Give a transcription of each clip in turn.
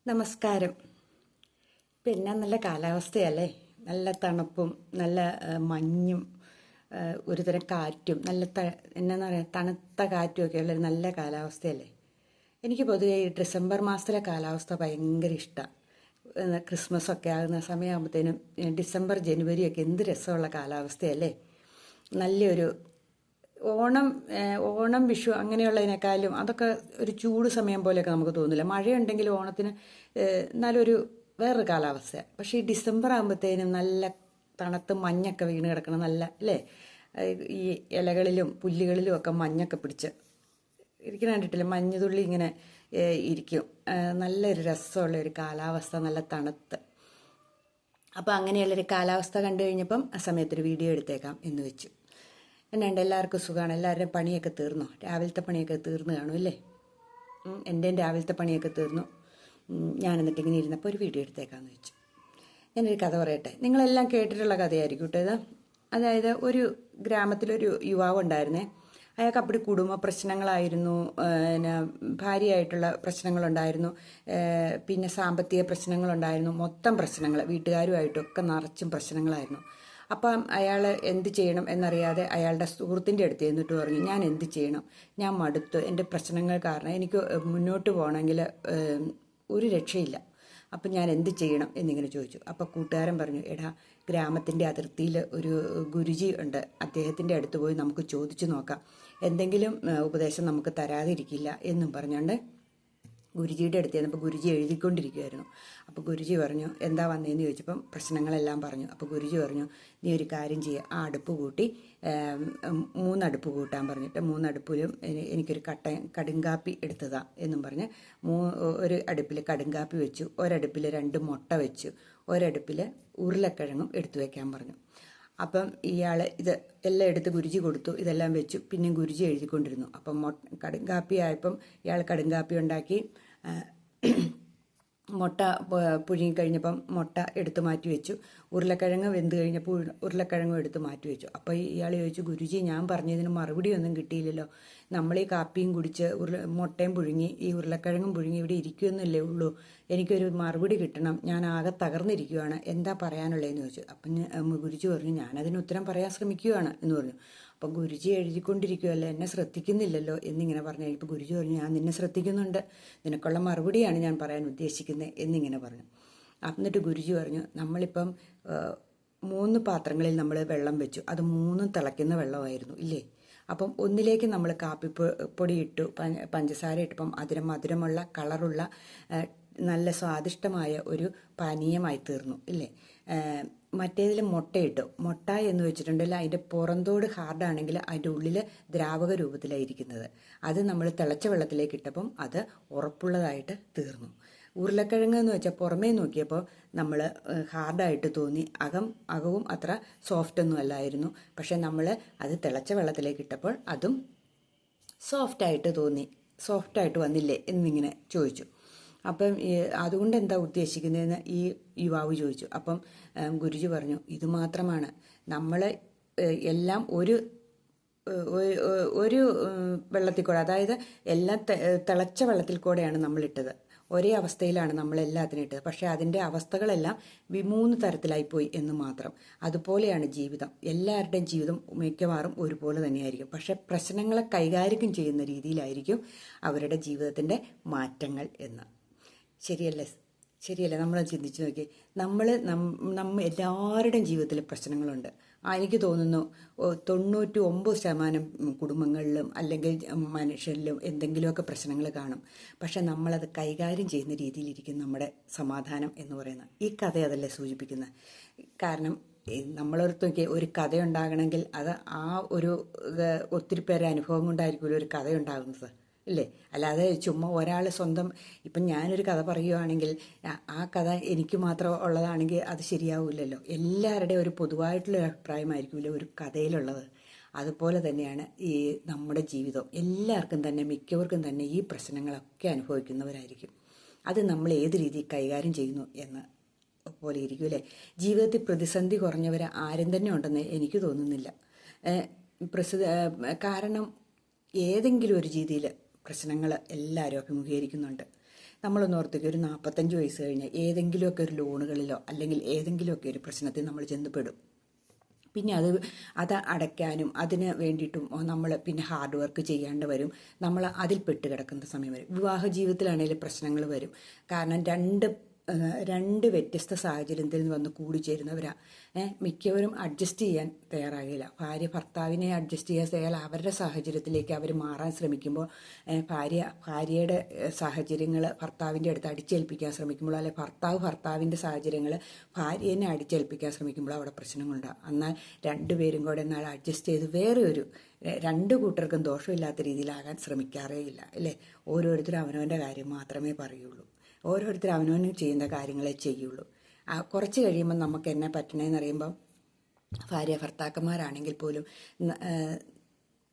നമസ്കാരം. പിന്നെ നല്ല കാലാവസ്ഥയല്ലേ? നല്ല തണുപ്പും നല്ല മഞ്ഞും ഒരുതരം കാറ്റും നല്ല എന്നാന്ന് പറയുക തണുത്ത കാറ്റും ഒക്കെ ഉള്ളൊരു നല്ല കാലാവസ്ഥയല്ലേ? എനിക്ക് പൊതുവേ ഈ ഡിസംബർ മാസത്തിലെ കാലാവസ്ഥ ഭയങ്കര ഇഷ്ടമാണ്. ക്രിസ്മസ് ഒക്കെ ആകുന്ന സമയമാകുമ്പോഴത്തേനും ഡിസംബർ ജനുവരിയൊക്കെ എന്ത് രസമുള്ള കാലാവസ്ഥയല്ലേ? നല്ലൊരു ഓണം വിഷു അങ്ങനെയുള്ളതിനേക്കാളും അതൊക്കെ ഒരു ചൂട് സമയം പോലെയൊക്കെ നമുക്ക് തോന്നില്ല. മഴയുണ്ടെങ്കിൽ ഓണത്തിന് എന്നാലും ഒരു വേറൊരു കാലാവസ്ഥയാണ്. പക്ഷേ ഈ ഡിസംബർ ആകുമ്പോഴത്തേനും നല്ല തണുത്ത് മഞ്ഞൊക്കെ വീണ് കിടക്കണം, നല്ല അല്ലേ? ഈ ഇലകളിലും പുല്ലുകളിലും ഒക്കെ മഞ്ഞൊക്കെ പിടിച്ച് ഇരിക്കുന്ന കണ്ടിട്ടില്ല, മഞ്ഞുതുള്ളി ഇങ്ങനെ ഇരിക്കും. നല്ലൊരു രസമുള്ള ഒരു കാലാവസ്ഥ, നല്ല തണുത്ത്. അപ്പോൾ അങ്ങനെയുള്ളൊരു കാലാവസ്ഥ കണ്ടു കഴിഞ്ഞപ്പം ആ സമയത്തൊരു വീഡിയോ എടുത്തേക്കാം എന്ന് വെച്ചു. എന്നാണ്ട് എല്ലാവർക്കും സുഖമാണ്? എല്ലാവരുടെയും പണിയൊക്കെ തീർന്നോ? രാവിലത്തെ പണിയൊക്കെ തീർന്നു കാണും അല്ലേ? എൻ്റെയും രാവിലത്തെ പണിയൊക്കെ തീർന്നു. ഞാൻ എന്നിട്ട് ഇങ്ങനെ ഇരുന്നപ്പോൾ ഒരു വീഡിയോ എടുത്തേക്കാമെന്ന് വെച്ചു. ഞാനൊരു കഥ പറയട്ടെ. നിങ്ങളെല്ലാം കേട്ടിട്ടുള്ള കഥയായിരിക്കും കേട്ടോ ഇത്. അതായത് ഒരു ഗ്രാമത്തിലൊരു യുവാവ് ഉണ്ടായിരുന്നേ. അയാൾക്ക് അപ്പടി കുടുംബ പ്രശ്നങ്ങളായിരുന്നു, പിന്നെ ഭാര്യയായിട്ടുള്ള പ്രശ്നങ്ങളുണ്ടായിരുന്നു, പിന്നെ സാമ്പത്തിക പ്രശ്നങ്ങളുണ്ടായിരുന്നു, മൊത്തം പ്രശ്നങ്ങൾ, വീട്ടുകാരുമായിട്ടൊക്കെ നിറച്ചും പ്രശ്നങ്ങളായിരുന്നു. അപ്പം അയാൾ എന്ത് ചെയ്യണം എന്നറിയാതെ അയാളുടെ സുഹൃത്തിൻ്റെ അടുത്ത് ചെന്നിട്ട് പറഞ്ഞു, ഞാൻ എന്ത് ചെയ്യണം, ഞാൻ മടുത്തു, എൻ്റെ പ്രശ്നങ്ങൾ കാരണം എനിക്ക് മുന്നോട്ട് പോകണമെങ്കിൽ ഒരു രക്ഷയില്ല, അപ്പം ഞാൻ എന്ത് ചെയ്യണം എന്നിങ്ങനെ ചോദിച്ചു. അപ്പോൾ കൂട്ടുകാരൻ പറഞ്ഞു, എടാ, ഗ്രാമത്തിൻ്റെ അതിർത്തിയിൽ ഒരു ഗുരുജി ഉണ്ട്, അദ്ദേഹത്തിൻ്റെ അടുത്ത് പോയി നമുക്ക് ചോദിച്ചു നോക്കാം, എന്തെങ്കിലും ഉപദേശം നമുക്ക് തരാതിരിക്കില്ല എന്നും പറഞ്ഞുകൊണ്ട് ഗുരുജിയുടെ അടുത്ത് ചെന്നപ്പോൾ ഗുരുജി എഴുതിക്കൊണ്ടിരിക്കുമായിരുന്നു. അപ്പോൾ ഗുരുജി പറഞ്ഞു, എന്താ വന്നതെന്ന് ചോദിച്ചപ്പം പ്രശ്നങ്ങളെല്ലാം പറഞ്ഞു. അപ്പോൾ ഗുരുജി പറഞ്ഞു, നീ ഒരു കാര്യം ചെയ്യുക, ആ അടുപ്പ് കൂട്ടി 3 അടുപ്പ് കൂട്ടാൻ പറഞ്ഞിട്ട് 3 അടുപ്പിലും എനിക്കൊരു കടുങ്കാപ്പി എടുത്തതാ എന്നും പറഞ്ഞ് ഒരു അടുപ്പിൽ കടുങ്കാപ്പി വെച്ചു, ഒരടുപ്പിൽ 2 മുട്ട വെച്ചു, ഒരടുപ്പിൽ ഉരുളക്കിഴങ്ങും എടുത്തു വയ്ക്കാൻ പറഞ്ഞു. അപ്പം ഇയാൾ ഇത് എല്ലാം എടുത്ത് ഗുരുജി കൊടുത്തു, ഇതെല്ലാം വെച്ചു. പിന്നെയും ഗുരുജി എഴുതിക്കൊണ്ടിരുന്നു. അപ്പം കടുങ്കാപ്പി ആയപ്പം ഇയാൾ കടുങ്കാപ്പി ഉണ്ടാക്കി. മുട്ട പുഴുങ്ങി കഴിഞ്ഞപ്പം മുട്ട എടുത്ത് മാറ്റി വെച്ചു. ഉരുളക്കിഴങ്ങ് വെന്ത് കഴിഞ്ഞപ്പോൾ ഉരുളക്കിഴങ്ങും എടുത്ത് മാറ്റി വെച്ചു. അപ്പോൾ ഇയാൾ ചോദിച്ചു, ഗുരുജി, ഞാൻ പറഞ്ഞതിന് മറുപടി ഒന്നും കിട്ടിയില്ലല്ലോ, നമ്മൾ ഈ കാപ്പിയും കുടിച്ച് മുട്ടയും പുഴുങ്ങി ഈ ഉരുളക്കിഴങ്ങും പുഴുങ്ങി ഇവിടെ ഇരിക്കുമെന്നല്ലേ ഉള്ളൂ, എനിക്കൊരു മറുപടി കിട്ടണം, ഞാൻ ആകെ തകർന്നിരിക്കുകയാണ്, എന്താ പറയാനുള്ളതെന്ന് ചോദിച്ചു. അപ്പം ഗുരുജി പറഞ്ഞു, ഞാനതിന് ഉത്തരം പറയാൻ ശ്രമിക്കുകയാണ് എന്ന് പറഞ്ഞു. അപ്പം ഗുരുജി എഴുതിക്കൊണ്ടിരിക്കുമല്ലോ, എന്നെ ശ്രദ്ധിക്കുന്നില്ലല്ലോ എന്നിങ്ങനെ പറഞ്ഞു കഴിഞ്ഞപ്പോൾ ഗുരുജി പറഞ്ഞു, ഞാൻ നിന്നെ ശ്രദ്ധിക്കുന്നുണ്ട്, നിനക്കുള്ള മറുപടിയാണ് ഞാൻ പറയാൻ ഉദ്ദേശിക്കുന്നത് എന്നിങ്ങനെ പറഞ്ഞു. എന്നിട്ട് ഗുരുജി പറഞ്ഞു, നമ്മളിപ്പം 3 പാത്രങ്ങളിൽ നമ്മൾ വെള്ളം വെച്ചു, അത് 3 തിളയ്ക്കുന്ന വെള്ളമായിരുന്നു ഇല്ലേ? അപ്പം ഒന്നിലേക്ക് നമ്മൾ കാപ്പിപ്പൊടി ഇട്ടു, പഞ്ചസാര ഇട്ടപ്പം മധുരമുള്ള കളറുള്ള നല്ല സ്വാദിഷ്ടമായ ഒരു പാനീയമായി തീർന്നു ഇല്ലേ? മറ്റേതിൽ മുട്ടയിട്ടു. മുട്ട എന്ന് വെച്ചിട്ടുണ്ടെങ്കിൽ അതിൻ്റെ പുറന്തോട് ഹാർഡാണെങ്കിൽ അതിൻ്റെ ഉള്ളിൽ ദ്രാവക രൂപത്തിലായിരിക്കുന്നത്. അത് നമ്മൾ തിളച്ച വെള്ളത്തിലേക്ക് ഇട്ടപ്പം അത് ഉറപ്പുള്ളതായിട്ട് തീർന്നു. ഉരുളക്കിഴങ്ങ് എന്ന് വെച്ചാൽ പുറമേ നോക്കിയപ്പോൾ നമ്മൾ ഹാർഡായിട്ട് തോന്നി, അകവും അത്ര സോഫ്റ്റ് ഒന്നും അല്ലായിരുന്നു. പക്ഷെ നമ്മൾ അത് തിളച്ച വെള്ളത്തിലേക്ക് ഇട്ടപ്പോൾ അതും സോഫ്റ്റായിട്ട് തോന്നി. സോഫ്റ്റായിട്ട് വന്നില്ലേ എന്നിങ്ങനെ ചോദിച്ചു. അപ്പം അതുകൊണ്ട് എന്താ ഉദ്ദേശിക്കുന്നതെന്ന് ഈ യുവാവ് ചോദിച്ചു. അപ്പം ഗുരുജി പറഞ്ഞു, ഇത് മാത്രമാണ്, നമ്മൾ എല്ലാം ഒരു വെള്ളത്തിൽ കൂടെ, അതായത് എല്ലാം തിളച്ച വെള്ളത്തിൽ കൂടെയാണ് നമ്മളിട്ടത്, ഒരേ അവസ്ഥയിലാണ് നമ്മളെല്ലാത്തിനും ഇട്ടത്. പക്ഷേ അതിൻ്റെ അവസ്ഥകളെല്ലാം 3 തരത്തിലായിപ്പോയി എന്ന് മാത്രം. അതുപോലെയാണ് ജീവിതം. എല്ലാവരുടെയും ജീവിതം മിക്കവാറും ഒരുപോലെ തന്നെയായിരിക്കും. പക്ഷേ പ്രശ്നങ്ങളെ കൈകാര്യം ചെയ്യുന്ന രീതിയിലായിരിക്കും അവരുടെ ജീവിതത്തിൻ്റെ മാറ്റങ്ങൾ എന്ന്. ശരിയല്ലേ? നമ്മൾ ചിന്തിച്ച് നോക്കി. നമ്മൾ എല്ലാവരുടെയും ജീവിതത്തിൽ പ്രശ്നങ്ങളുണ്ട്. എനിക്ക് തോന്നുന്നു 99% കുടുംബങ്ങളിലും അല്ലെങ്കിൽ മനുഷ്യരിലും എന്തെങ്കിലുമൊക്കെ പ്രശ്നങ്ങൾ കാണും. പക്ഷെ നമ്മളത് കൈകാര്യം ചെയ്യുന്ന രീതിയിലിരിക്കും നമ്മുടെ സമാധാനം എന്ന് പറയുന്നത്. ഈ കഥ അതല്ലേ സൂചിപ്പിക്കുന്നത്? കാരണം നമ്മളോർത്ത് നോക്കിയാൽ ഒരു കഥയുണ്ടാകണമെങ്കിൽ അത് ആ ഒരു ഒത്തിരി പേരുടെ അനുഭവം കൊണ്ടായിരിക്കുമല്ലോ ഒരു കഥയുണ്ടാകുന്നത് ഇല്ലേ? അല്ലാതെ ചുമ്മാ ഒരാൾ സ്വന്തം, ഇപ്പം ഞാനൊരു കഥ പറയുകയാണെങ്കിൽ ആ കഥ എനിക്ക് മാത്രം ഉള്ളതാണെങ്കിൽ അത് ശരിയാവില്ലല്ലോ. എല്ലാവരുടെയും ഒരു പൊതുവായിട്ടുള്ള അഭിപ്രായമായിരിക്കുമല്ലോ ഒരു കഥയിലുള്ളത്. അതുപോലെ തന്നെയാണ് ഈ നമ്മുടെ ജീവിതം. എല്ലാവർക്കും തന്നെ, മിക്കവർക്കും തന്നെ ഈ പ്രശ്നങ്ങളൊക്കെ അനുഭവിക്കുന്നവരായിരിക്കും. അത് നമ്മൾ ഏത് രീതിയിൽ കൈകാര്യം ചെയ്യുന്നു എന്ന് പോലെ ഇരിക്കും അല്ലേ? ജീവിതത്തിൽ പ്രതിസന്ധി കുറഞ്ഞവർ ആരും തന്നെ ഉണ്ടെന്ന് എനിക്ക് തോന്നുന്നില്ല. കാരണം ഏതെങ്കിലും ഒരു രീതിയിൽ പ്രശ്നങ്ങൾ എല്ലാവരും അഭിമുഖീകരിക്കുന്നുണ്ട്. നമ്മളൊന്ന് ഓർത്തേക്ക് ഒരു 45 വയസ്സ് കഴിഞ്ഞ് ഏതെങ്കിലുമൊക്കെ ഒരു ലോണുകളിലോ അല്ലെങ്കിൽ ഏതെങ്കിലുമൊക്കെ ഒരു പ്രശ്നത്തിൽ നമ്മൾ ചെന്നപ്പെടും. പിന്നെ അത് അടയ്ക്കാനും അതിന് വേണ്ടിയിട്ടും നമ്മൾ പിന്നെ ഹാർഡ് വർക്ക് ചെയ്യാണ്ട് വരും. നമ്മൾ അതിൽ പെട്ട് കിടക്കുന്ന സമയം വരും. വിവാഹ ജീവിതത്തിലാണെങ്കിലും പ്രശ്നങ്ങൾ വരും. കാരണം രണ്ട് വ്യത്യസ്ത സാഹചര്യത്തിൽ നിന്ന് വന്ന് കൂടിച്ചേരുന്നവരാ. മിക്കവരും അഡ്ജസ്റ്റ് ചെയ്യാൻ തയ്യാറാകില്ല. ഭാര്യ ഭർത്താവിനെ അഡ്ജസ്റ്റ് ചെയ്യാൻ തയ്യാറ അവരുടെ സാഹചര്യത്തിലേക്ക് അവർ മാറാൻ ശ്രമിക്കുമ്പോൾ ഭാര്യയുടെ സാഹചര്യങ്ങൾ ഭർത്താവിൻ്റെ അടുത്ത് അടിച്ചേൽപ്പിക്കാൻ ശ്രമിക്കുമ്പോൾ, അല്ലെങ്കിൽ ഭർത്താവിൻ്റെ സാഹചര്യങ്ങൾ ഭാര്യനെ അടിച്ചേൽപ്പിക്കാൻ ശ്രമിക്കുമ്പോൾ അവിടെ പ്രശ്നങ്ങളുണ്ടാകും. എന്നാൽ രണ്ടുപേരും കൂടെ എന്നാൽ അഡ്ജസ്റ്റ് ചെയ്ത് വേറെ രണ്ട് കൂട്ടർക്കും ദോഷമില്ലാത്ത രീതിയിലാകാൻ ശ്രമിക്കാറേ ഇല്ല, അല്ലേ? ഓരോരുത്തരും അവനവൻ്റെ കാര്യം മാത്രമേ പറയുള്ളൂ. ഓരോരുത്തരും അവനവന് ചെയ്യുന്ന കാര്യങ്ങളെ ചെയ്യുള്ളൂ. കുറച്ച് കഴിയുമ്പോൾ നമുക്ക് എന്നെ പറ്റണേന്ന് അറിയുമ്പം ഭാര്യ ഭർത്താക്കന്മാരാണെങ്കിൽ പോലും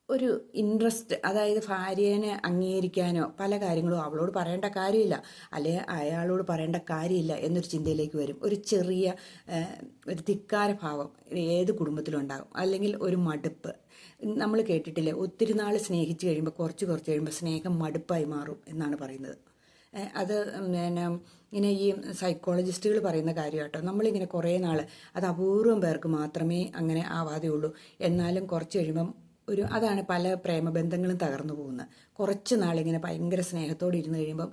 ഒരു ഇൻട്രസ്റ്റ്, അതായത് ഭാര്യനെ അംഗീകരിക്കാനോ പല കാര്യങ്ങളും അവളോട് പറയേണ്ട കാര്യമില്ല, അല്ലെങ്കിൽ അയാളോട് പറയേണ്ട കാര്യമില്ല എന്നൊരു ചിന്തയിലേക്ക് വരും. ഒരു ചെറിയ ഒരു ധിക്കാര ഭാവം ഏത് കുടുംബത്തിലും ഉണ്ടാകും. അല്ലെങ്കിൽ ഒരു മടുപ്പ്. നമ്മൾ കേട്ടിട്ടില്ലേ, ഒത്തിരി നാൾ സ്നേഹിച്ച് കഴിയുമ്പോൾ കുറച്ച് കഴിയുമ്പോൾ സ്നേഹം മടുപ്പായി മാറും എന്നാണ് പറയുന്നത്. അത് പിന്നെ ഇങ്ങനെ ഈ സൈക്കോളജിസ്റ്റുകൾ പറയുന്ന കാര്യം കേട്ടോ. നമ്മളിങ്ങനെ കുറേ നാൾ, അത് അപൂർവം പേർക്ക് മാത്രമേ അങ്ങനെ ആവാതെയുള്ളൂ. എന്നാലും കുറച്ച് കഴിയുമ്പം അതാണ് പല പ്രേമബന്ധങ്ങളും തകർന്നു പോകുന്നത്. കുറച്ച് നാളിങ്ങനെ ഭയങ്കര സ്നേഹത്തോടെ ഇരുന്ന് കഴിയുമ്പം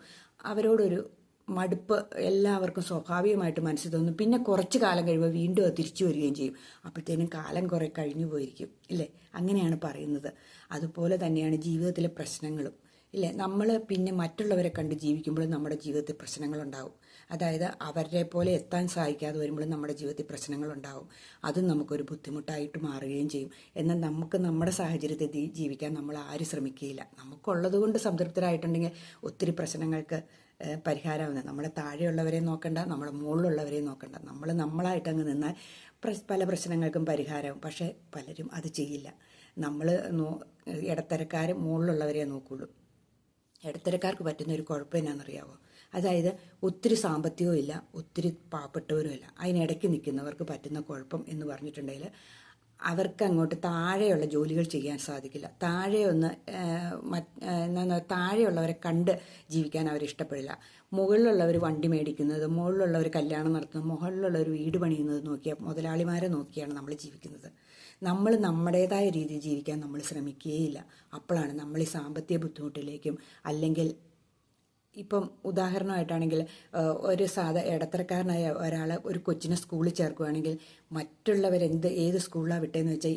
അവരോടൊരു മടുപ്പ് എല്ലാവർക്കും സ്വാഭാവികമായിട്ട് മനസ്സിൽ തോന്നും. പിന്നെ കുറച്ച് കാലം കഴിയുമ്പോൾ വീണ്ടും അത് തിരിച്ചു വരികയും ചെയ്യും. അപ്പോഴത്തേനും കാലം കുറേ കഴിഞ്ഞു പോയിരിക്കും, ഇല്ലേ? അങ്ങനെയാണ് പറയുന്നത്. അതുപോലെ തന്നെയാണ് ജീവിതത്തിലെ പ്രശ്നങ്ങളും, ഇല്ലേ? നമ്മൾ പിന്നെ മറ്റുള്ളവരെ കണ്ട് ജീവിക്കുമ്പോൾ നമ്മുടെ ജീവിതത്തിൽ പ്രശ്നങ്ങളുണ്ടാവും. അതായത് അവരെ പോലെ എത്താൻ സാധിക്കാതെ വരുമ്പോൾ നമ്മുടെ ജീവിതത്തിൽ പ്രശ്നങ്ങളുണ്ടാവും. അതും നമുക്കൊരു ബുദ്ധിമുട്ടായിട്ട് മാറുകയും ചെയ്യും. എന്നാൽ നമുക്ക് നമ്മുടെ സാഹചര്യത്തിൽ ജീവിക്കാൻ നമ്മൾ ആരും ശ്രമിക്കുകയില്ല. നമുക്കുള്ളത് കൊണ്ട് സംതൃപ്തരായിട്ടുണ്ടെങ്കിൽ ഒത്തിരി പ്രശ്നങ്ങൾക്ക് പരിഹാരമാവുന്നത്. നമ്മളെ താഴെയുള്ളവരെ നോക്കണ്ട, നമ്മുടെ മുകളിലുള്ളവരെ നോക്കണ്ട. നമ്മളായിട്ട് അങ്ങ് നിന്നാൽ പല പ്രശ്നങ്ങൾക്കും പരിഹാരമാവും. പക്ഷേ പലരും അത് ചെയ്യില്ല. നമ്മൾ ഇടത്തരക്കാർ മുകളിലുള്ളവരെ നോക്കുള്ളൂ. ഇടത്തരക്കാർക്ക് പറ്റുന്ന ഒരു കുഴപ്പം എന്നാണെന്നറിയാവോ? അതായത് ഒത്തിരി സാമ്പത്തികവും ഇല്ല, ഒത്തിരി പാവപ്പെട്ടവരും ഇല്ല, അതിനിടയ്ക്ക് നിൽക്കുന്നവർക്ക് പറ്റുന്ന കുഴപ്പം എന്ന് പറഞ്ഞിട്ടുണ്ടെങ്കിൽ അവർക്ക് അങ്ങോട്ട് താഴെയുള്ള ജോലികൾ ചെയ്യാൻ സാധിക്കില്ല. താഴെയുള്ളവരെ കണ്ട് ജീവിക്കാൻ അവരിഷ്ടപ്പെടില്ല. മുകളിലുള്ളവർ വണ്ടി മേടിക്കുന്നത്, മുകളിലുള്ളവർ കല്യാണം നടത്തുന്നത്, മുകളിലുള്ളവർ വീട് പണിയുന്നത് നോക്കിയാൽ മുതലാളിമാരെ നോക്കിയാണ് നമ്മൾ ജീവിക്കുന്നത്. നമ്മൾ നമ്മുടേതായ രീതിയിൽ ജീവിക്കാൻ നമ്മൾ ശ്രമിക്കുകയില്ല. അപ്പോഴാണ് നമ്മൾ ഈ സാമ്പത്തിക ബുദ്ധിമുട്ടിലേക്കും, അല്ലെങ്കിൽ ഇപ്പം ഉദാഹരണമായിട്ടാണെങ്കിൽ ഒരു ഇടത്തരക്കാരനായ ഒരാൾ ഒരു കൊച്ചിനെ സ്കൂളിൽ ചേർക്കുകയാണെങ്കിൽ ഏത് സ്കൂളിലാണ് വിട്ടതെന്ന് വെച്ചാൽ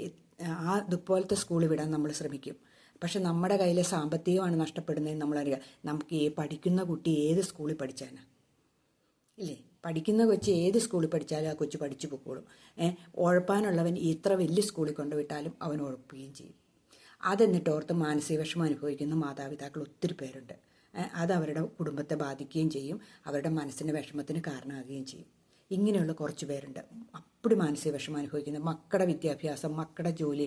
അതുപോലത്തെ സ്കൂളിൽ വിടാൻ നമ്മൾ ശ്രമിക്കും. പക്ഷെ നമ്മുടെ കയ്യിലെ സാമ്പത്തികമാണ് നഷ്ടപ്പെടുന്നതെന്ന് നമ്മളറിയാം. നമുക്ക് പഠിക്കുന്ന കുട്ടി ഏത് സ്കൂളിൽ പഠിച്ചാണ്, ഇല്ലേ? പഠിക്കുന്ന കൊച്ച് ഏത് സ്കൂളിൽ പഠിച്ചാലും ആ കൊച്ചു പഠിച്ചു പൊക്കോളും. ഉഴപ്പാനുള്ളവൻ ഇത്ര വലിയ സ്കൂളിൽ കൊണ്ടുവിട്ടാലും അവൻ ഉഴപ്പുകയും ചെയ്യും. അതെന്നിട്ട് ഓർത്ത് മാനസിക വിഷമം അനുഭവിക്കുന്ന മാതാപിതാക്കൾ ഒത്തിരി പേരുണ്ട്. അത് അവരുടെ കുടുംബത്തെ ബാധിക്കുകയും ചെയ്യും, അവരുടെ മനസ്സിൻ്റെ വിഷമത്തിന് കാരണമാകുകയും ചെയ്യും. ഇങ്ങനെയുള്ള കുറച്ച് പേരുണ്ട് അപ്പടി മാനസിക വിഷമം അനുഭവിക്കുന്നത്. മക്കളുടെ വിദ്യാഭ്യാസം, മക്കളുടെ ജോലി,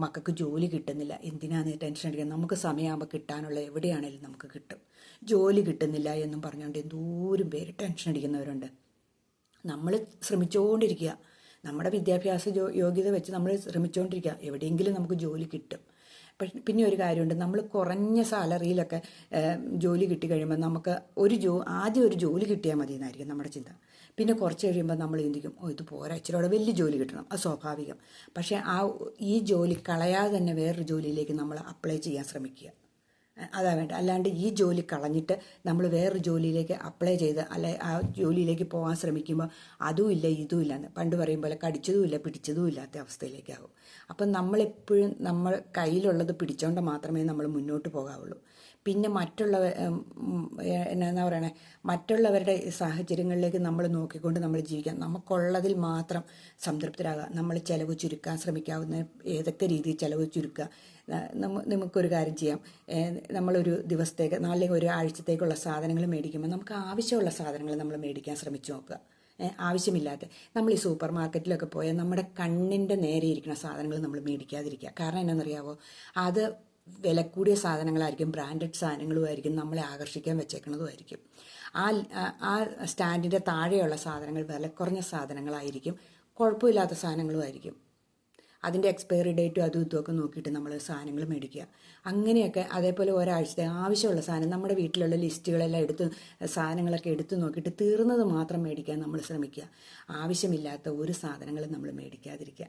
മക്കൾക്ക് ജോലി കിട്ടുന്നില്ല, എന്തിനാണ് ടെൻഷൻ അടിക്കുന്നത്? നമുക്ക് സമയമാകുമ്പോൾ കിട്ടാനുള്ള എവിടെയാണെങ്കിലും നമുക്ക് കിട്ടും. ജോലി കിട്ടുന്നില്ല എന്നും പറഞ്ഞുകൊണ്ട് എന്തോരം പേര് ടെൻഷൻ അടിക്കുന്നവരുണ്ട്. നമ്മൾ ശ്രമിച്ചുകൊണ്ടിരിക്കുക, നമ്മുടെ വിദ്യാഭ്യാസ യോഗ്യത വെച്ച് നമ്മൾ ശ്രമിച്ചുകൊണ്ടിരിക്കുക, എവിടെയെങ്കിലും നമുക്ക് ജോലി കിട്ടും. പിന്നെ ഒരു കാര്യമുണ്ട്, നമ്മൾ കുറഞ്ഞ സാലറിയിലൊക്കെ ജോലി കിട്ടിക്കഴിയുമ്പോൾ നമുക്ക് ആദ്യം ഒരു ജോലി കിട്ടിയാൽ മതി എന്നായിരിക്കും നമ്മുടെ ചിന്ത. പിന്നെ കുറച്ച് കഴിയുമ്പോൾ നമ്മൾ ചിന്തിക്കും, ഇത് പോരാ, ഇച്ചിരിയോടെ വലിയ ജോലി കിട്ടണം. അത് സ്വാഭാവികം. പക്ഷേ ഈ ജോലി കളയാതെ തന്നെ വേറൊരു ജോലിയിലേക്ക് നമ്മൾ അപ്ലൈ ചെയ്യാൻ ശ്രമിക്കുക. അതാ വേണ്ട. അല്ലാണ്ട് ഈ ജോലി കളഞ്ഞിട്ട് നമ്മൾ വേറൊരു ജോലിയിലേക്ക് അപ്ലൈ ചെയ്ത് ആ ജോലിയിലേക്ക് പോകാൻ ശ്രമിക്കുമ്പോൾ അതും ഇല്ല ഇതും ഇല്ലെന്ന് പണ്ട് പറയും പോലെ കടിച്ചതും ഇല്ല പിടിച്ചതും ഇല്ലാത്ത അവസ്ഥയിലേക്കാവും. അപ്പം നമ്മളെപ്പോഴും നമ്മൾ കയ്യിലുള്ളത് പിടിച്ചോണ്ട് മാത്രമേ നമ്മൾ മുന്നോട്ട് പോകാവുള്ളൂ. പിന്നെ എന്നാ പറയണേ, മറ്റുള്ളവരുടെ സാഹചര്യങ്ങളിലേക്ക് നമ്മൾ നോക്കിക്കൊണ്ട് നമ്മൾ ജീവിക്കാം. നമുക്കുള്ളതിൽ മാത്രം സംതൃപ്തരാകുക. നമ്മൾ ചിലവ് ചുരുക്കാൻ ശ്രമിക്കാവുന്ന ഏതൊക്കെ രീതിയിൽ ചിലവ് ചുരുക്കുക. നമുക്കൊരു കാര്യം ചെയ്യാം, നമ്മളൊരു ദിവസത്തേക്ക് അല്ലെങ്കിൽ ഒരു ആഴ്ചത്തേക്കുള്ള സാധനങ്ങൾ മേടിക്കുമ്പോൾ നമുക്ക് ആവശ്യമുള്ള സാധനങ്ങൾ നമ്മൾ മേടിക്കാൻ ശ്രമിച്ചു നോക്കുക. ആവശ്യമില്ലാത്ത നമ്മൾ ഈ സൂപ്പർ മാർക്കറ്റിലൊക്കെ പോയാൽ നമ്മുടെ കണ്ണിൻ്റെ നേരെ ഇരിക്കുന്ന സാധനങ്ങൾ നമ്മൾ മേടിക്കാതിരിക്കുക. കാരണം എന്നാണെന്നറിയാവോ, അത് വില കൂടിയ സാധനങ്ങളായിരിക്കും, ബ്രാൻഡഡ് സാധനങ്ങളുമായിരിക്കും, നമ്മളെ ആകർഷിക്കാൻ വെച്ചേക്കുന്നതുമായിരിക്കും. ആ സ്റ്റാൻഡിൻ്റെ താഴെയുള്ള സാധനങ്ങൾ വില കുറഞ്ഞ സാധനങ്ങളായിരിക്കും, കുഴപ്പമില്ലാത്ത സാധനങ്ങളുമായിരിക്കും. അതിൻ്റെ എക്സ്പയറി ഡേറ്റും അതും ഇതുമൊക്കെ നോക്കിയിട്ട് നമ്മൾ സാധനങ്ങൾ മേടിക്കുക. അങ്ങനെയൊക്കെ അതേപോലെ ഒരാഴ്ചത്തെ ആവശ്യമുള്ള സാധനം നമ്മുടെ വീട്ടിലുള്ള ലിസ്റ്റുകളെല്ലാം സാധനങ്ങളൊക്കെ എടുത്ത് നോക്കിയിട്ട് തീർന്നത് മാത്രം മേടിക്കാൻ നമ്മൾ ശ്രമിക്കുക. ആവശ്യമില്ലാത്ത ഒരു സാധനങ്ങളും നമ്മൾ മേടിക്കാതിരിക്കുക.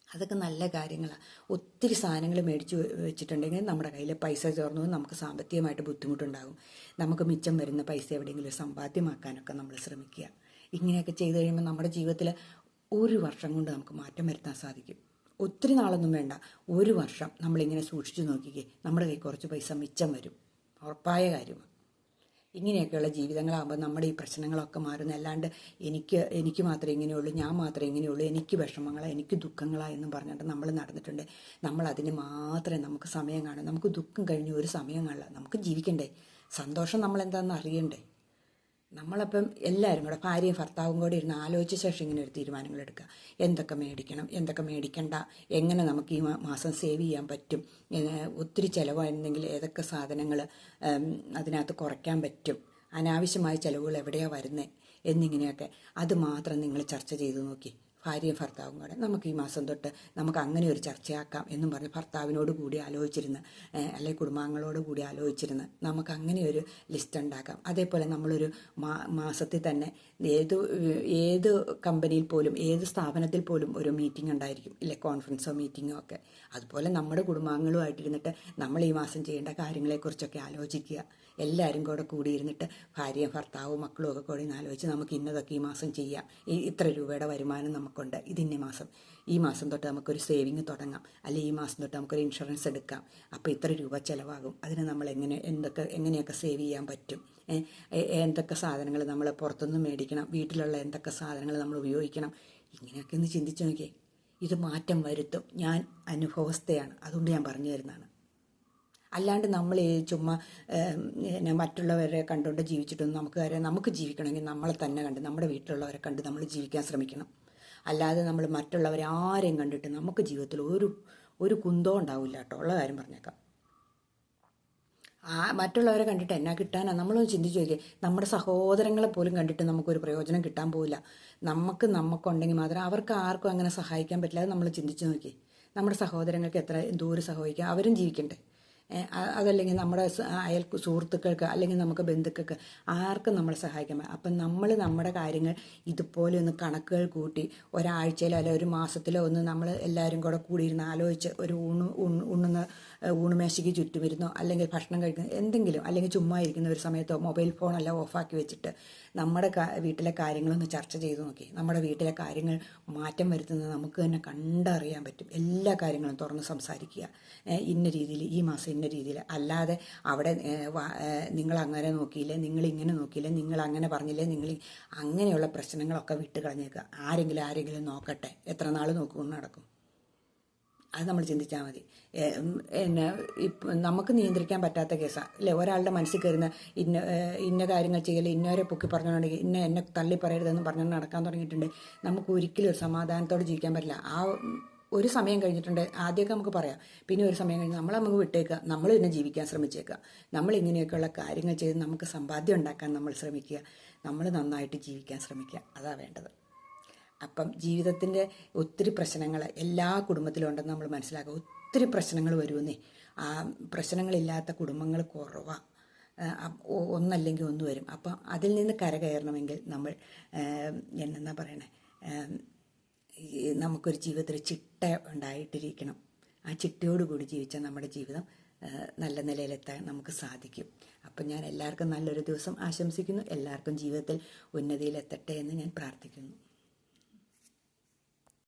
അതൊക്കെ നല്ല കാര്യങ്ങളാണ്. ഒത്തിരി സാധനങ്ങൾ മേടിച്ച് വെച്ചിട്ടുണ്ടെങ്കിൽ നമ്മുടെ കയ്യിൽ പൈസ ചേർന്നു നമുക്ക് സാമ്പത്തികമായിട്ട് ബുദ്ധിമുട്ടുണ്ടാകും. നമുക്ക് മിച്ചം വരുന്ന പൈസ എവിടെയെങ്കിലും സമ്പാദ്യമാക്കാനൊക്കെ നമ്മൾ ശ്രമിക്കുക. ഇങ്ങനെയൊക്കെ ചെയ്തു കഴിയുമ്പോൾ നമ്മുടെ ജീവിതത്തിൽ 1 വർഷം കൊണ്ട് നമുക്ക് മാറ്റം വരുത്താൻ സാധിക്കും. ഒത്തിരി നാളൊന്നും വേണ്ട, 1 വർഷം നമ്മളിങ്ങനെ സൂക്ഷിച്ചു നോക്കിക്കേ, നമ്മുടെ കയ്യിൽ കുറച്ച് പൈസ മിച്ചം വരും. ഉറപ്പായ കാര്യമാണ്. ഇങ്ങനെയൊക്കെയുള്ള ജീവിതങ്ങളാകുമ്പോൾ നമ്മുടെ ഈ പ്രശ്നങ്ങളൊക്കെ മാറുന്ന, അല്ലാണ്ട് എനിക്ക് മാത്രമേ ഇങ്ങനെയുള്ളൂ, ഞാൻ മാത്രമേ ഇങ്ങനെയുള്ളൂ, എനിക്ക് വിഷമങ്ങളാണ്, എനിക്ക് ദുഃഖങ്ങളാണ് എന്നും പറഞ്ഞിട്ട് നമ്മൾ നടന്നിട്ടുണ്ട്. നമ്മൾ അതിന് മാത്രമേ നമുക്ക് സമയം കാണൂ. നമുക്ക് ദുഃഖം കഴിഞ്ഞ് ഒരു സമയം കാണില്ല. നമുക്ക് ജീവിക്കണ്ടേ, സന്തോഷം നമ്മളെന്താണെന്ന് അറിയണ്ടേ. നമ്മളപ്പം എല്ലാവരും കൂടെ ഭാര്യയും ഭർത്താവും കൂടെ ഇരുന്ന് ആലോചിച്ച ശേഷം ഇങ്ങനെ ഒരു തീരുമാനങ്ങൾ എടുക്കുക. എന്തൊക്കെ മേടിക്കണം, എന്തൊക്കെ മേടിക്കണ്ട, എങ്ങനെ നമുക്ക് ഈ മാസം സേവ് ചെയ്യാൻ പറ്റും, ഒത്തിരി ചിലവായിരുന്നെങ്കിൽ ഏതൊക്കെ സാധനങ്ങൾ അതിനകത്ത് കുറയ്ക്കാൻ പറ്റും, അനാവശ്യമായ ചിലവുകൾ എവിടെയാണ് വരുന്നത് എന്നിങ്ങനെയൊക്കെ അത് മാത്രം നിങ്ങൾ ചർച്ച ചെയ്ത് നോക്കി. ഭാര്യയും ഭർത്താവും കൂടെ നമുക്ക് ഈ മാസം തൊട്ട് നമുക്ക് അങ്ങനെ ഒരു ചർച്ചയാക്കാം എന്നും പറഞ്ഞ് ഭർത്താവിനോട് കൂടി ആലോചിച്ചിരുന്ന്, അല്ലെങ്കിൽ കുടുംബാംഗങ്ങളോട് കൂടി ആലോചിച്ചിരുന്ന് നമുക്ക് അങ്ങനെ ഒരു ലിസ്റ്റ് ഉണ്ടാക്കാം. അതേപോലെ നമ്മളൊരു മാസത്തിൽ തന്നെ ഏത് കമ്പനിയിൽ പോലും ഏത് സ്ഥാപനത്തിൽ പോലും ഒരു മീറ്റിംഗ് ഉണ്ടായിരിക്കും, ഇല്ലേ, കോൺഫറൻസോ മീറ്റിങ്ങോ ഒക്കെ. അതുപോലെ നമ്മുടെ കുടുംബാംഗങ്ങളുമായിട്ടിരുന്നിട്ട് നമ്മൾ ഈ മാസം ചെയ്യേണ്ട കാര്യങ്ങളെക്കുറിച്ചൊക്കെ ആലോചിക്കുക. എല്ലാവരും കൂടെ കൂടിയിരുന്നിട്ട് ഭാര്യയും ഭർത്താവും മക്കളും ഒക്കെ കൂടി ആലോചിച്ച് നമുക്ക് ഇന്നതൊക്കെ ഈ മാസം ചെയ്യാം, ഇത്ര രൂപയുടെ വരുമാനം നമുക്കുണ്ട്, ഈ മാസം തൊട്ട് നമുക്കൊരു സേവിങ് തുടങ്ങാം, അല്ലെങ്കിൽ ഈ മാസം തൊട്ട് നമുക്കൊരു ഇൻഷുറൻസ് എടുക്കാം, അപ്പോൾ ഇത്ര രൂപ ചിലവാകും, അതിന് നമ്മൾ എങ്ങനെയൊക്കെ സേവ് ചെയ്യാൻ പറ്റും, എന്തൊക്കെ സാധനങ്ങൾ നമ്മൾ പുറത്തുനിന്ന് മേടിക്കണം, വീട്ടിലുള്ള എന്തൊക്കെ സാധനങ്ങൾ നമ്മൾ ഉപയോഗിക്കണം, ഇങ്ങനെയൊക്കെ ഒന്ന് ചിന്തിച്ച് നോക്കിയേ. ഇത് മാറ്റം വരുത്തും. ഞാൻ അനുഭവസ്ഥയാണ്, അതുകൊണ്ട് ഞാൻ പറഞ്ഞു തരുന്നതാണ്. അല്ലാണ്ട് നമ്മൾ ചുമ്മാ മറ്റുള്ളവരെ കണ്ടുകൊണ്ട് ജീവിച്ചിട്ടൊന്നും നമുക്ക് ജീവിക്കണമെങ്കിൽ നമ്മളെ തന്നെ കണ്ട്, നമ്മുടെ വീട്ടിലുള്ളവരെ കണ്ട് നമ്മൾ ജീവിക്കാൻ ശ്രമിക്കണം. അല്ലാതെ നമ്മൾ മറ്റുള്ളവരെ ആരെയും കണ്ടിട്ട് നമുക്ക് ജീവിതത്തിൽ ഒരു കുന്തവും ഉണ്ടാവില്ല കേട്ടോ, ഉള്ള കാര്യം പറഞ്ഞേക്കാം. മറ്റുള്ളവരെ കണ്ടിട്ട് എന്നാ കിട്ടാനാണ്? നമ്മളൊന്ന് ചിന്തിച്ച് നോക്കിയേ. നമ്മുടെ സഹോദരങ്ങളെ പോലും കണ്ടിട്ട് നമുക്കൊരു പ്രയോജനം കിട്ടാൻ പോവില്ല. നമുക്കുണ്ടെങ്കിൽ മാത്രം അവർക്ക് ആർക്കും അങ്ങനെ സഹായിക്കാൻ പറ്റില്ല. അത് നമ്മൾ ചിന്തിച്ച് നോക്കി. നമ്മുടെ സഹോദരങ്ങൾക്ക് എന്തോരം സഹായിക്കാം, അവരും ജീവിക്കണ്ടേ. അതല്ലെങ്കിൽ നമ്മുടെ സുഹൃത്തുക്കൾക്ക് അല്ലെങ്കിൽ നമുക്ക് ബന്ധുക്കൾക്ക് ആർക്കും നമ്മളെ സഹായിക്കാൻ പറ്റും. അപ്പം നമ്മുടെ കാര്യങ്ങൾ ഇതുപോലെ ഒന്ന് കണക്കുകൾ കൂട്ടി ഒരാഴ്ചയിലോ അല്ലെങ്കിൽ ഒരു മാസത്തിലോ ഒന്ന് നമ്മൾ എല്ലാവരും കൂടെ കൂടിയിരുന്ന് ആലോചിച്ച് ഒരു ഊണുമേശയ്ക്ക് ചുറ്റുമിരുന്നോ അല്ലെങ്കിൽ ഭക്ഷണം കഴിക്കുന്ന എന്തെങ്കിലും, അല്ലെങ്കിൽ ചുമ്മാ ഇരിക്കുന്ന ഒരു സമയത്തോ മൊബൈൽ ഫോണെല്ലാം ഓഫാക്കി വെച്ചിട്ട് നമ്മുടെ വീട്ടിലെ കാര്യങ്ങളൊന്ന് ചർച്ച ചെയ്ത് നോക്കി. നമ്മുടെ വീട്ടിലെ കാര്യങ്ങൾ മാറ്റം വരുത്തുന്നത് നമുക്ക് തന്നെ കണ്ടറിയാൻ പറ്റും. എല്ലാ കാര്യങ്ങളും തുറന്ന് സംസാരിക്കുക. ഇന്ന രീതിയിൽ ഈ മാസം ഇന്ന രീതിയിൽ, അല്ലാതെ അവിടെ നിങ്ങൾ അങ്ങനെ നോക്കിയില്ലേ, നിങ്ങളിങ്ങനെ നോക്കിയില്ലേ, നിങ്ങൾ അങ്ങനെ പറഞ്ഞില്ലേ, അങ്ങനെയുള്ള പ്രശ്നങ്ങളൊക്കെ വിട്ട് കളഞ്ഞേക്കുക. ആരെങ്കിലും നോക്കട്ടെ, എത്ര നാൾ നോക്കുമെന്ന് നടക്കും. അത് നമ്മൾ ചിന്തിച്ചാൽ മതി. നമുക്ക് നിയന്ത്രിക്കാൻ പറ്റാത്ത കേസാണ് അല്ലേ. ഒരാളുടെ മനസ്സിൽ കയറുന്ന ഇന്ന കാര്യങ്ങൾ ചെയ്യല്ലേ, ഇന്നവരെ പൊക്കി പറഞ്ഞുകൊണ്ടെങ്കിൽ എന്നെ തള്ളി പറയരുതെന്ന് പറഞ്ഞു നടക്കാൻ തുടങ്ങിയിട്ടുണ്ടെങ്കിൽ നമുക്ക് ഒരിക്കലും ഒരു സമാധാനത്തോടെ ജീവിക്കാൻ പറ്റില്ല. ഒരു സമയം കഴിഞ്ഞിട്ടുണ്ട്, ആദ്യമൊക്കെ നമുക്ക് പറയാം, പിന്നെ ഒരു സമയം കഴിഞ്ഞ് നമുക്ക് വിട്ടേക്കുക, നമ്മൾ പിന്നെ ജീവിക്കാൻ ശ്രമിച്ചേക്കുക. നമ്മൾ ഇങ്ങനെയൊക്കെയുള്ള കാര്യങ്ങൾ ചെയ്ത് നമുക്ക് സമ്പാദ്യം ഉണ്ടാക്കാൻ നമ്മൾ ശ്രമിക്കുക, നമ്മൾ നന്നായിട്ട് ജീവിക്കാൻ ശ്രമിക്കുക. അതാണ് വേണ്ടത്. അപ്പം ജീവിതത്തിൻ്റെ ഒത്തിരി പ്രശ്നങ്ങൾ എല്ലാ കുടുംബത്തിലും ഉണ്ടെന്ന് നമ്മൾ മനസ്സിലാക്കുക. ഒത്തിരി പ്രശ്നങ്ങൾ വരുമെന്നേ. ആ പ്രശ്നങ്ങളില്ലാത്ത കുടുംബങ്ങൾ കുറവാണ്. ഒന്നല്ലെങ്കിൽ ഒന്ന് വരും. അപ്പം അതിൽ നിന്ന് കരകയറണമെങ്കിൽ നമ്മൾ എന്നാ പറയണേ, നമുക്കൊരു ജീവിതത്തിൽ ചിട്ട ഉണ്ടായിട്ടിരിക്കണം. ആ ചിട്ടയോടുകൂടി ജീവിച്ചാൽ നമ്മുടെ ജീവിതം നല്ല നിലയിലെത്താൻ നമുക്ക് സാധിക്കും. അപ്പം ഞാൻ എല്ലാവർക്കും നല്ലൊരു ദിവസം ആശംസിക്കുന്നു. എല്ലാവർക്കും ജീവിതത്തിൽ ഉന്നതിയിലെത്തട്ടെ എന്ന് ഞാൻ പ്രാർത്ഥിക്കുന്നു.